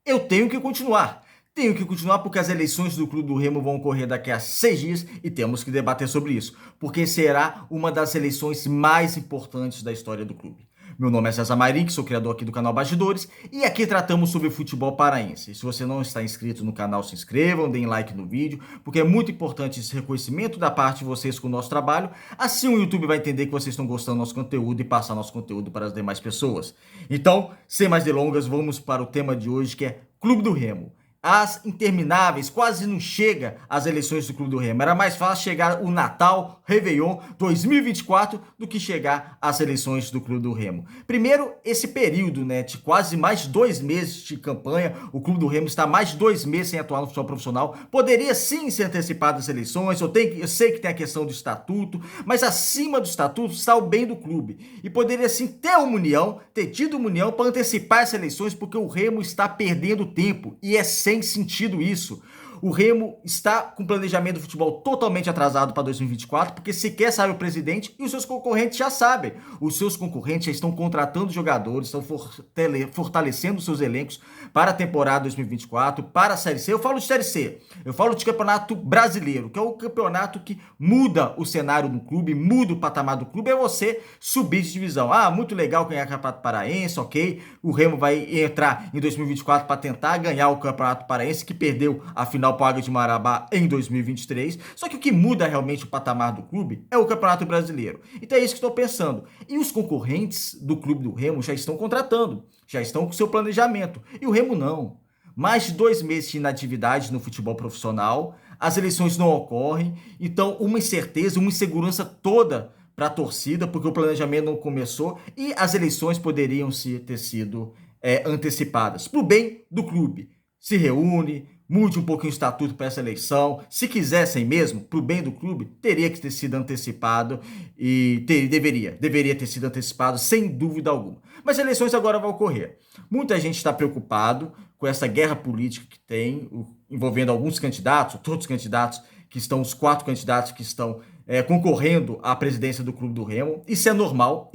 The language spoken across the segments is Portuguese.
Eu tenho que continuar. Tenho que continuar porque as eleições do Clube do Remo vão ocorrer daqui a 6 dias e temos que debater sobre isso, porque será uma das eleições mais importantes da história do clube. Meu nome é César Mairim, sou criador aqui do canal Bastidores, e aqui tratamos sobre futebol paraense. Se você não está inscrito no canal, se inscrevam, deem like no vídeo, porque é muito importante esse reconhecimento da parte de vocês com o nosso trabalho. Assim o YouTube vai entender que vocês estão gostando do nosso conteúdo e passar nosso conteúdo para as demais pessoas. Então, sem mais delongas, vamos para o tema de hoje, que é Clube do Remo. As intermináveis, quase não chega às eleições do Clube do Remo. Era mais fácil chegar o Natal, Réveillon 2024 do que chegar às eleições do Clube do Remo. Primeiro, esse período, né, de quase mais de 2 meses de campanha, o Clube do Remo está mais de 2 meses sem atuar no futebol profissional. Poderia sim ser antecipado as eleições, eu sei que tem a questão do estatuto, mas acima do estatuto está o bem do clube. E poderia sim ter tido uma união para antecipar as eleições, porque o Remo está perdendo tempo e é sem sentido isso. O Remo está com o planejamento do futebol totalmente atrasado para 2024, porque sequer sabe o presidente e os seus concorrentes já sabem. Os seus concorrentes já estão contratando jogadores, estão fortalecendo seus elencos para a temporada 2024, para a Série C. Eu falo de Série C, eu falo de Campeonato Brasileiro, que é o campeonato que muda o cenário do clube, muda o patamar do clube, é você subir de divisão. Ah, muito legal ganhar o Campeonato Paraense, ok. O Remo vai entrar em 2024 para tentar ganhar o Campeonato Paraense, que perdeu a final para o Águia de Marabá em 2023. Só que o que muda realmente o patamar do clube é o Campeonato Brasileiro. Então é isso que estou pensando. E os concorrentes do Clube do Remo já estão contratando, já estão com seu planejamento. E o Remo não. Mais de 2 meses de inatividade no futebol profissional, as eleições não ocorrem, então uma incerteza, uma insegurança toda para a torcida, porque o planejamento não começou e as eleições poderiam ter sido antecipadas para o bem do clube. Se reúne, mude um pouquinho o estatuto para essa eleição. Se quisessem mesmo, para o bem do clube, teria que ter sido antecipado e deveria ter sido antecipado sem dúvida alguma. Mas as eleições agora vão ocorrer. Muita gente está preocupado com essa guerra política que tem, envolvendo alguns candidatos, todos os candidatos que estão, os 4 candidatos que estão concorrendo à presidência do Clube do Remo. Isso é normal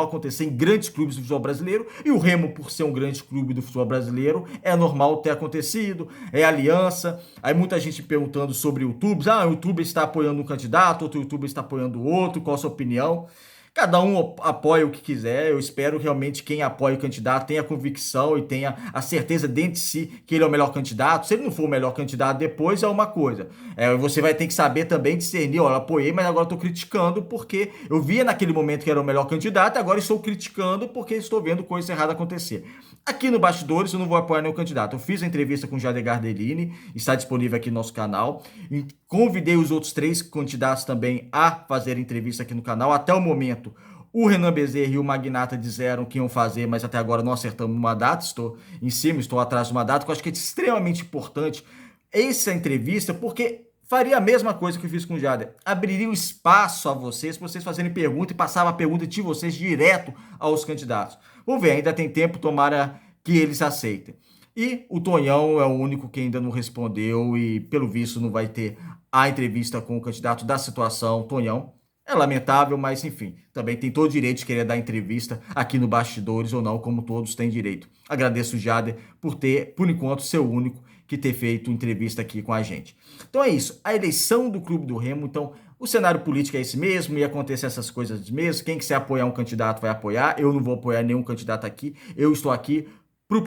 acontecer em grandes clubes do futebol brasileiro, e o Remo, por ser um grande clube do futebol brasileiro, é normal ter acontecido, é aliança. Aí muita gente perguntando sobre YouTubers, o YouTube está apoiando um candidato, outro YouTuber está apoiando outro, qual a sua opinião? Cada um apoia o que quiser. Eu espero realmente que quem apoia o candidato tenha convicção e tenha a certeza dentro de si que ele é o melhor candidato. Se ele não for o melhor candidato depois, é uma coisa. Você vai ter que saber também discernir, olha, apoiei, mas agora estou criticando porque eu via naquele momento que era o melhor candidato, agora estou criticando porque estou vendo coisa errada acontecer. Aqui no Bastidores eu não vou apoiar nenhum candidato. Eu fiz a entrevista com o Jader Gardelini, está disponível aqui no nosso canal. E convidei os outros 3 candidatos também a fazer entrevista aqui no canal. Até o momento, o Renan Bezerra e o Magnata disseram que iam fazer, mas até agora não acertamos uma data. Estou em cima, estou atrás de uma data, que eu acho que é extremamente importante essa entrevista, porque faria a mesma coisa que eu fiz com o Jader. Abriria o espaço a vocês, para vocês fazerem pergunta e passava a pergunta de vocês direto aos candidatos. Vamos ver, ainda tem tempo, tomara que eles aceitem. E o Tonhão é o único que ainda não respondeu e, pelo visto, não vai ter a entrevista com o candidato da situação, Tonhão. É lamentável, mas enfim, também tem todo o direito de querer dar entrevista aqui no Bastidores ou não, como todos têm direito. Agradeço o Jader por ter, por enquanto, ser o único que ter feito entrevista aqui com a gente. Então é isso, a eleição do Clube do Remo, então o cenário político é esse mesmo, ia acontecer essas coisas mesmo, quem quiser apoiar um candidato vai apoiar, eu não vou apoiar nenhum candidato aqui, eu estou aqui por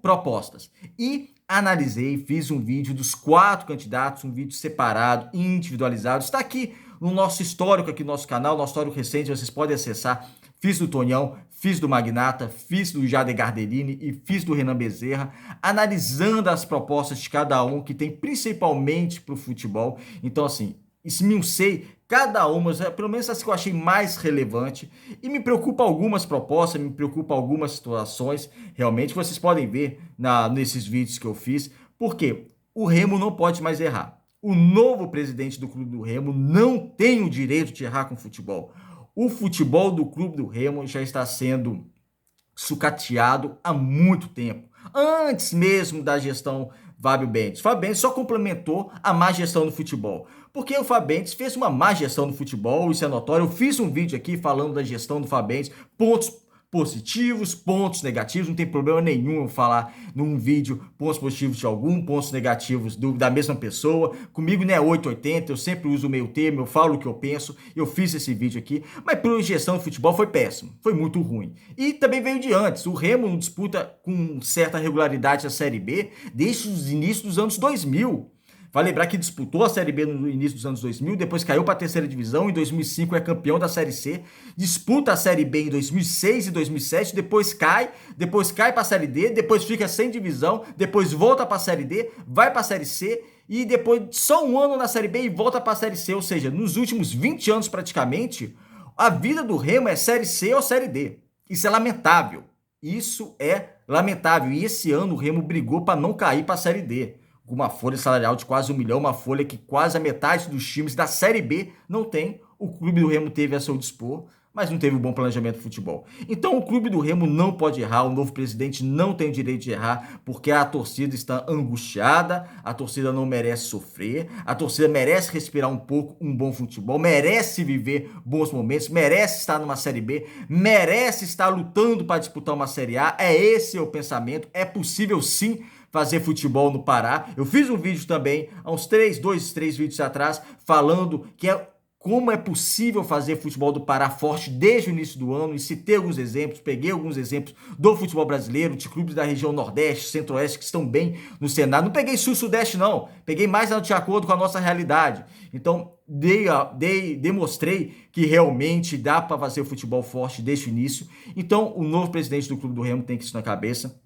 propostas. E analisei, fiz um vídeo dos 4 candidatos, um vídeo separado, individualizado, está aqui no nosso histórico, aqui no nosso canal, nosso histórico recente, vocês podem acessar. Fiz do Tonhão, fiz do Magnata, fiz do Jader Gardelini e fiz do Renan Bezerra, analisando as propostas de cada um, que tem principalmente para o futebol. Então, assim, esmiucei cada uma, pelo menos as que eu achei mais relevante, e me preocupa algumas propostas, me preocupa algumas situações, realmente, que vocês podem ver nesses vídeos que eu fiz, porque o Remo não pode mais errar. O novo presidente do Clube do Remo não tem o direito de errar com o futebol. O futebol do Clube do Remo já está sendo sucateado há muito tempo. Antes mesmo da gestão Fábio Bentes. Fábio Bentes só complementou a má gestão do futebol. Porque o Fábio Bentes fez uma má gestão no futebol, isso é notório. Eu fiz um vídeo aqui falando da gestão do Fábio Bentes, pontos positivos, pontos negativos, não tem problema nenhum eu falar num vídeo pontos positivos de algum, pontos negativos da mesma pessoa. Comigo não é 880, eu sempre uso o meio termo, eu falo o que eu penso, eu fiz esse vídeo aqui, mas por gestão de futebol foi péssimo, foi muito ruim. E também veio de antes, o Remo não disputa com certa regularidade a Série B desde os inícios dos anos 2000. Vale lembrar que disputou a Série B no início dos anos 2000, depois caiu para a terceira divisão, em 2005 é campeão da Série C, disputa a Série B em 2006 e 2007, depois cai para a Série D, depois fica sem divisão, depois volta para a Série D, vai para a Série C e depois só um ano na Série B e volta para a Série C, ou seja, nos últimos 20 anos praticamente, a vida do Remo é Série C ou Série D. Isso é lamentável. Isso é lamentável. E esse ano o Remo brigou para não cair para a Série D, com uma folha salarial de quase 1 milhão, uma folha que quase a metade dos times da Série B não tem. O clube do Remo teve a seu dispor, mas não teve um bom planejamento de futebol. Então o clube do Remo não pode errar, o novo presidente não tem o direito de errar, porque a torcida está angustiada, a torcida não merece sofrer, a torcida merece respirar um pouco um bom futebol, merece viver bons momentos, merece estar numa Série B, merece estar lutando para disputar uma Série A. É esse o pensamento, é possível sim fazer futebol no Pará. Eu fiz um vídeo também, há uns 3 vídeos atrás, falando como é possível fazer futebol do Pará forte desde o início do ano, e citei alguns exemplos, peguei alguns exemplos do futebol brasileiro, de clubes da região Nordeste, Centro-Oeste, que estão bem no cenário. Não peguei Sul-Sudeste não, peguei mais de acordo com a nossa realidade. Então, demonstrei que realmente dá para fazer futebol forte desde o início. Então, o novo presidente do Clube do Remo tem que isso na cabeça.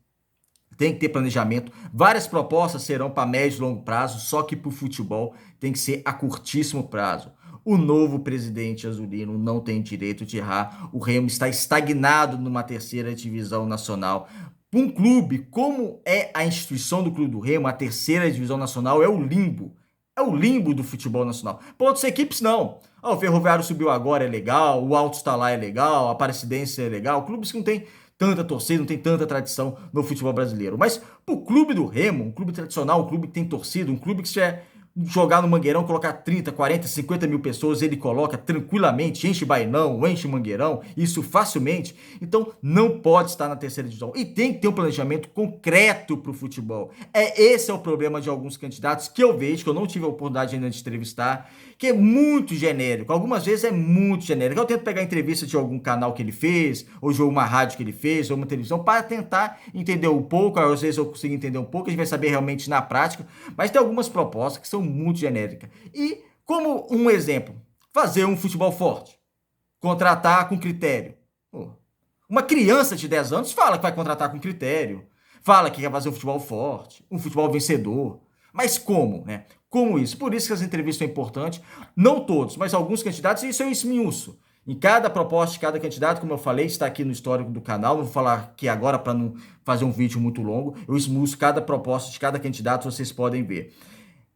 Tem que ter planejamento. Várias propostas serão para médio e longo prazo, só que para o futebol tem que ser a curtíssimo prazo. O novo presidente azulino não tem direito de errar. O Remo está estagnado numa terceira divisão nacional. Um clube, como é a instituição do Clube do Remo, a terceira divisão nacional é o limbo. É o limbo do futebol nacional. Para outras equipes, não. O Ferroviário subiu agora, é legal. O Altos está lá, é legal. A Aparecidense é legal. Clubes que não tem tanta torcida, não tem tanta tradição no futebol brasileiro. Mas o clube do Remo, um clube tradicional, um clube que tem torcida, um clube que se é jogar no Mangueirão, colocar 30, 40, 50 mil pessoas, ele coloca tranquilamente, enche Bainão, enche Mangueirão, isso facilmente. Então não pode estar na terceira divisão. E tem que ter um planejamento concreto para o futebol. Esse é o problema de alguns candidatos que eu vejo, que eu não tive a oportunidade ainda de entrevistar, que é muito genérico. Algumas vezes é muito genérico. Eu tento pegar entrevista de algum canal que ele fez, ou de uma rádio que ele fez, ou uma televisão, para tentar entender um pouco. Às vezes eu consigo entender um pouco, a gente vai saber realmente na prática, mas tem algumas propostas que são muito genéricas. E, como um exemplo, fazer um futebol forte, contratar com critério. Uma criança de 10 anos fala que vai contratar com critério, fala que quer fazer um futebol forte, um futebol vencedor. Mas como, né? Como isso? Por isso que as entrevistas são importantes. Não todos, mas alguns candidatos, e isso eu esmiuço. Em cada proposta de cada candidato, como eu falei, está aqui no histórico do canal. Não vou falar aqui agora para não fazer um vídeo muito longo. Eu esmiuço cada proposta de cada candidato, vocês podem ver.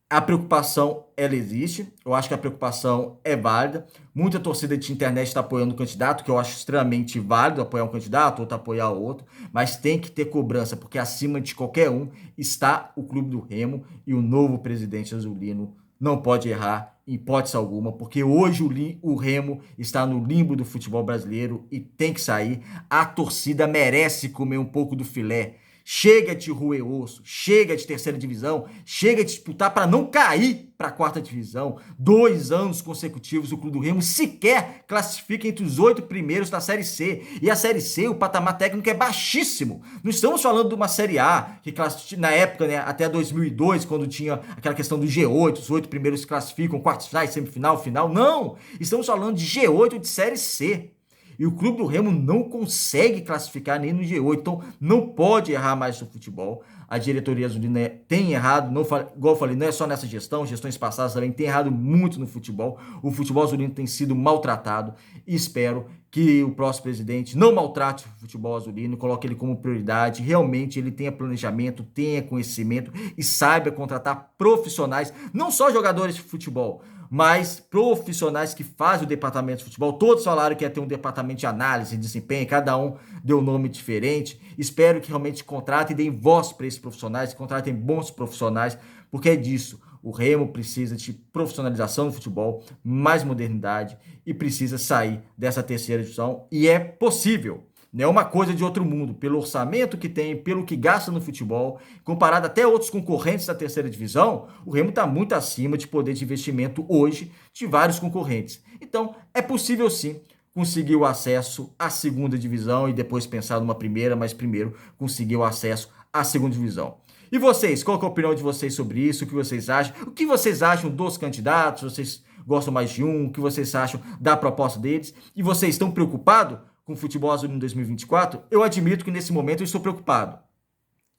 A preocupação, ela existe. Eu acho que a preocupação é válida. Muita torcida de internet está apoiando o candidato, que eu acho extremamente válido apoiar um candidato, outro apoiar o outro. Mas tem que ter cobrança, porque acima de qualquer um está o Clube do Remo, e o novo presidente azulino não pode errar em hipótese alguma, porque hoje o Remo está no limbo do futebol brasileiro e tem que sair. A torcida merece comer um pouco do filé. Chega de roer osso, chega de terceira divisão, chega de disputar para não cair para a quarta divisão. 2 anos consecutivos o Clube do Remo sequer classifica entre os 8 primeiros da Série C. E a Série C, o patamar técnico é baixíssimo. Não estamos falando de uma Série A, que na época, né, até 2002, quando tinha aquela questão do G8, os 8 primeiros se classificam, quartos finais, semifinal, final. Não! Estamos falando de G8 de Série C. E o Clube do Remo não consegue classificar nem no G8, então não pode errar mais no futebol. A diretoria azulina tem errado, igual eu falei, não é só nessa gestão, gestões passadas também tem errado muito no futebol. O futebol azulino tem sido maltratado e espero que o próximo presidente não maltrate o futebol azulino, coloque ele como prioridade, realmente ele tenha planejamento, tenha conhecimento e saiba contratar profissionais, não só jogadores de futebol, mas profissionais que fazem o departamento de futebol. Todos falaram que ia ter um departamento de análise e desempenho, cada um deu um nome diferente. Espero que realmente contratem e deem voz para esses profissionais, contratem bons profissionais, porque é disso. O Remo precisa de profissionalização do futebol, mais modernidade e precisa sair dessa terceira divisão. E é possível. Não é uma coisa de outro mundo, pelo orçamento que tem, pelo que gasta no futebol, comparado até a outros concorrentes da terceira divisão, o Remo está muito acima de poder de investimento hoje de vários concorrentes. Então, é possível sim conseguir o acesso à segunda divisão e depois pensar numa primeira, mas primeiro conseguir o acesso à segunda divisão. E vocês, qual é a opinião de vocês sobre isso? O que vocês acham? O que vocês acham dos candidatos? Vocês gostam mais de um? O que vocês acham da proposta deles? E vocês estão preocupados com o futebol azul em 2024? Eu admito que nesse momento eu estou preocupado.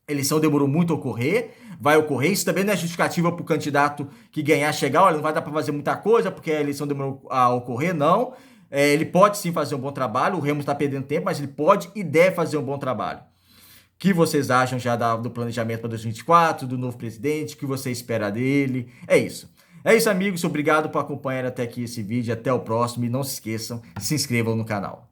A eleição demorou muito a ocorrer, vai ocorrer. Isso também não é justificativa para o candidato que ganhar chegar. Olha, não vai dar para fazer muita coisa porque a eleição demorou a ocorrer, não. Ele pode sim fazer um bom trabalho. O Remo está perdendo tempo, mas ele pode e deve fazer um bom trabalho. O que vocês acham já do planejamento para 2024, do novo presidente? O que você espera dele? É isso. É isso, amigos. Obrigado por acompanhar até aqui esse vídeo. Até o próximo. E não se esqueçam, se inscrevam no canal.